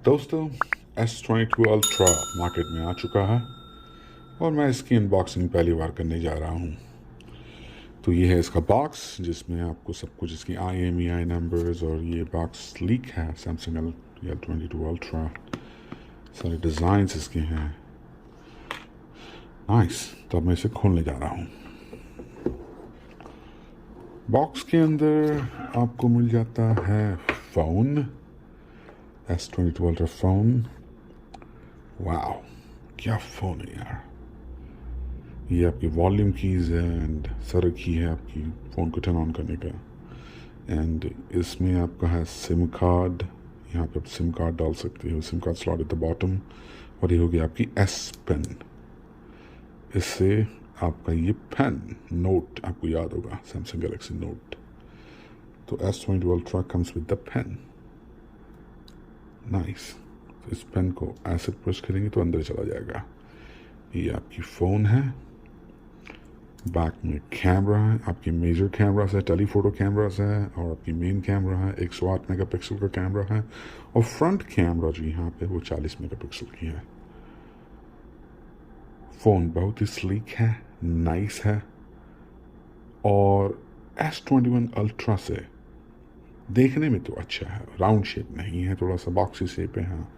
दोस्तों S22 ultra market में आ चुका है और मैं इसकी अनबॉक्सिंग पहली बार करने जा रहा हूँ। तो ये है इसका बॉक्स जिसमें आपको सब कुछ इसकी IMEI नंबर्स और ये बॉक्स लीक है सैमसंग S22 अल्ट्रा। सारे डिज़ाइंस इसके हैं। नाइस। तो अब मैं इसे खोलने जा रहा हूँ। बॉक्स के अंदर आपको मिल जाता है phone, S22 ultra phone. Wow, क्या फ़ोन है यार। ये आपकी वॉल्यूम कीज़ है एंड सर की है आपकी फ़ोन को टर्न ऑन करने का। एंड इसमें आपका है सिम कार्ड। यहाँ पे आप सिम कार्ड डाल सकते हो। SIM card slot at the bottom. और ये होगी आपकी S पेन। इससे आपका ये पेन नोट आपको याद होगा, सैमसंग गैलेक्सी नोट। तो S22 ultra comes with the pen. Nice. तो इस पेन को ऐसे प्रेस करेंगे तो अंदर चला जाएगा। ये आपकी फ़ोन है। बैक में कैमरा है, आपकी मेजर कैमरास है, टेलीफोटो कैमरास है और आपकी मेन कैमरा है 108 मेगापिक्सल का कैमरा है। और फ्रंट कैमरा जो यहाँ पे वो 40 मेगापिक्सल की है। फ़ोन बहुत ही स्लीक है, नाइस है और S21 अल्ट्रा से देखने में तो अच्छा है। राउंड शेप नहीं है, थोड़ा सा बॉक्सी शेप है हाँ,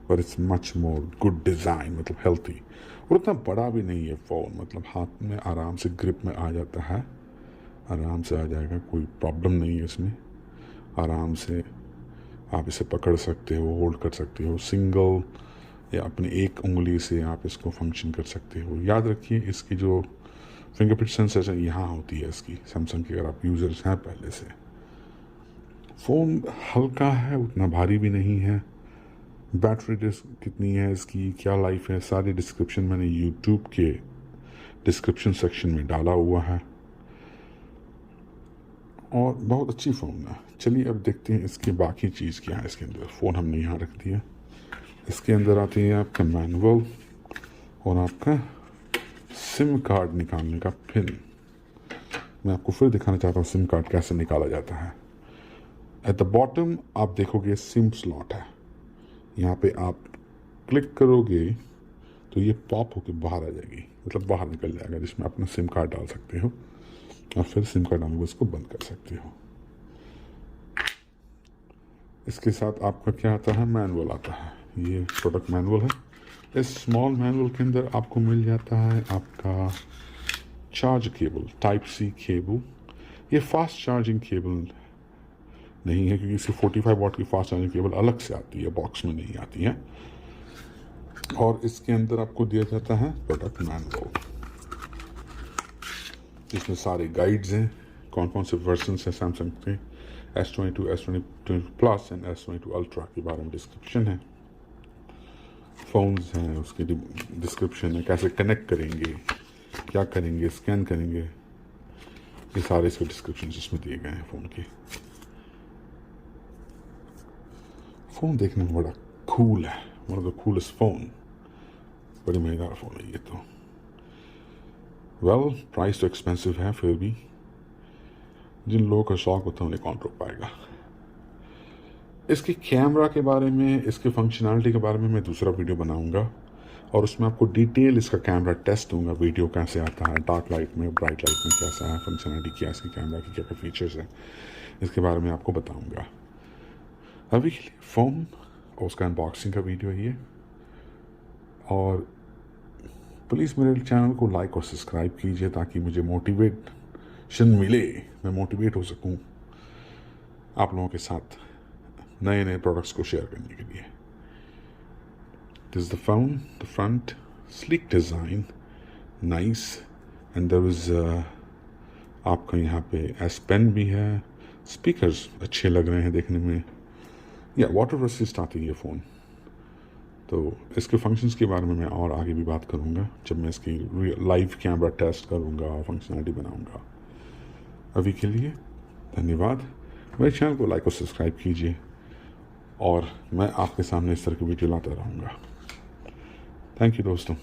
पर it's much more good design, मतलब हेल्थी। और उतना बड़ा भी नहीं है फ़ोन, मतलब हाथ में आराम से ग्रिप में आ जाता है, आराम से आ जाएगा, कोई प्रॉब्लम नहीं है इसमें। आराम से आप इसे पकड़ सकते हो, होल्ड कर सकते हो, सिंगल या अपनी एक उंगली से आप इसको फंक्शन कर सकते हो। याद रखिए इसकी जो फिंगरप्रिंट सेंसर है यहाँ होती है इसकी, सैमसंग की, अगर आप यूज़र्स हैं पहले से। फ़ोन हल्का है, उतना भारी भी नहीं है। बैटरी कितनी है इसकी, क्या लाइफ है, सारी डिस्क्रिप्शन मैंने यूट्यूब के डिस्क्रिप्शन सेक्शन में डाला हुआ है। और बहुत अच्छी फ़ोन है। चलिए अब देखते हैं इसकी बाकी चीज़ क्या है इसके अंदर। फ़ोन हमने यहाँ रख दिया। इसके अंदर आती है आपका मैनुअल और आपका सिम कार्ड निकालने का पिन। मैं आपको फिर दिखाना चाहता हूँ सिम कार्ड कैसे निकाला जाता है। एट द बॉटम आप देखोगे सिम स्लॉट है। यहाँ पे आप क्लिक करोगे तो ये पॉप होकर बाहर आ जाएगी, मतलब बाहर निकल जाएगा, जिसमें अपना सिम कार्ड डाल सकते हो और फिर सिम कार्ड डालने को इसको बंद कर सकते हो। इसके साथ आपका क्या आता है, मैनुअल आता है। ये प्रोडक्ट मैनुअल है। इस स्मॉल मैनुअल के अंदर आपको मिल जाता है आपका charge cable, type C cable. ये फास्ट चार्जिंग केबल नहीं है क्योंकि इसकी 45 वाट की फास्ट चार्जिंग केबल अलग से आती है, बॉक्स में नहीं आती है। और इसके अंदर आपको दिया जाता है प्रोडक्ट मैनुअल, जिसमें सारे गाइड्स हैं, कौन कौन से वर्जन हैं सैमसंग के, S22, S22 plus and S22 ultra के बारे में डिस्क्रिप्शन है। फ़ोन्स हैं, उसकी डिस्क्रिप्शन है, कैसे कनेक्ट करेंगे, क्या करेंगे, स्कैन करेंगे, ये सारे इसके डिस्क्रिप्शन इसमें दिए गए हैं फ़ोन के। फ़ोन देखने में बड़ा कूल है, one of the coolest phone. बड़ी मज़ेदार फ़ोन है ये तो। वेल, प्राइस तो एक्सपेंसिव है, फिर भी जिन लोगों का शौक होता है उन्हें कौन रोक पाएगा। इसकी कैमरा के बारे में, इसकी फंक्शनैलिटी के बारे में मैं दूसरा वीडियो बनाऊंगा और उसमें आपको डिटेल इसका कैमरा टेस्ट दूंगा, वीडियो कैसे आता है, डार्क लाइट में, ब्राइट लाइट में कैसा है, फंक्शनैलिटी क्या है इसकी कैमरा की, क्या क्या फीचर्स हैं, इसके बारे में आपको बताऊंगा। अभी के लिए फ़ोन और उसका अनबॉक्सिंग का वीडियो है ये। और प्लीज़ मेरे चैनल को लाइक और सब्सक्राइब कीजिए ताकि मुझे मोटिवेशन मिले, मैं मोटिवेट हो सकूं आप लोगों के साथ नए नए प्रोडक्ट्स को शेयर करने के लिए। This is the phone, the front, slick design, nice. And there is आपका यहाँ पे S पेन भी है। स्पीकर्स अच्छे लग रहे हैं देखने में। या वाटर रेसिस्ट आती है ये फ़ोन। तो इसके फंक्शंस के बारे में मैं और आगे भी बात करूँगा जब मैं इसकी लाइव कैमरा टेस्ट करूँगा और फंक्शनैलिटी बनाऊँगा। अभी के लिए धन्यवाद। मेरे चैनल को लाइक और सब्सक्राइब कीजिए और मैं आपके सामने इस तरह की वीडियो लाता रहूँगा। थैंक यू दोस्तों,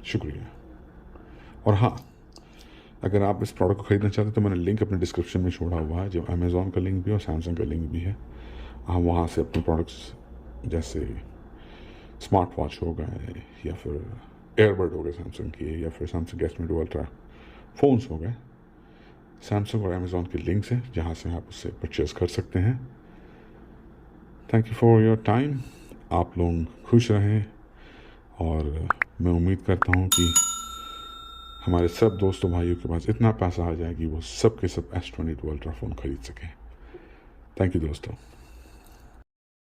शुक्रिया। और हाँ, अगर आप इस प्रोडक्ट को ख़रीदना चाहते हैं तो मैंने लिंक अपने डिस्क्रिप्शन में छोड़ा हुआ है, जो अमेज़ॉन का लिंक भी है और सैमसंग का लिंक भी है। आप वहाँ से अपने प्रोडक्ट्स जैसे स्मार्ट वॉच हो गए या फिर एयरबड हो गए सैमसंग के, या फिर सैमसंग S22 अल्ट्रा फ़ोन्स हो गए, सैमसंग और अमेज़ॉन के लिंक्स हैं जहाँ से आप उससे परचेज़ कर सकते हैं। Thank you for your time. आप लोग खुश रहें, और मैं उम्मीद करता हूँ कि हमारे सब दोस्तों भाइयों के पास इतना पैसा आ जाए कि वो सब के सब S22 अल्ट्रा फ़ोन ख़रीद सकें। थैंक यू दोस्तों।